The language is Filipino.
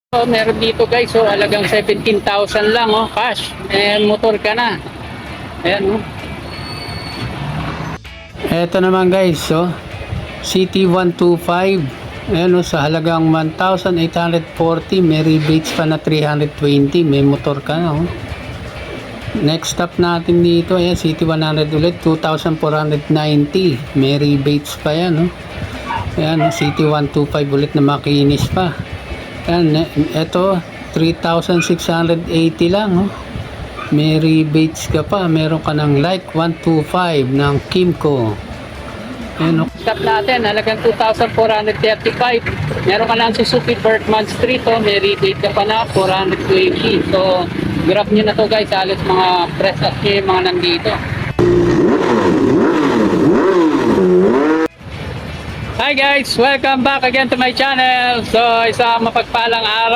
So, meron dito guys, so halagang 17,000 lang, oh, cash. Motor ka na. Ayan, oh. Eto naman guys, so CT125. Ayan, oh, sa halagang 1,840, may rebates pa na 320, may motor ka na, oh. Next stop natin dito, ayan, CT100 ulit, 2,490, may rebates pa yan, oh. Ayan, oh, CT125 ulit na makinis pa. Yan, ito 3,680 lang, oh. May rebates ka pa, meron ka ng like 125 ng Kimco. Yan, oh. Stop natin, halagang 2,435. Meron ka lang Suzuki Berkman Street, oh. May rebate ka pa na 420. So grab nyo na to guys, halos mga press up nyo yung mga nandito. Hi guys, welcome back again to my channel. So isang mapagpalang araw.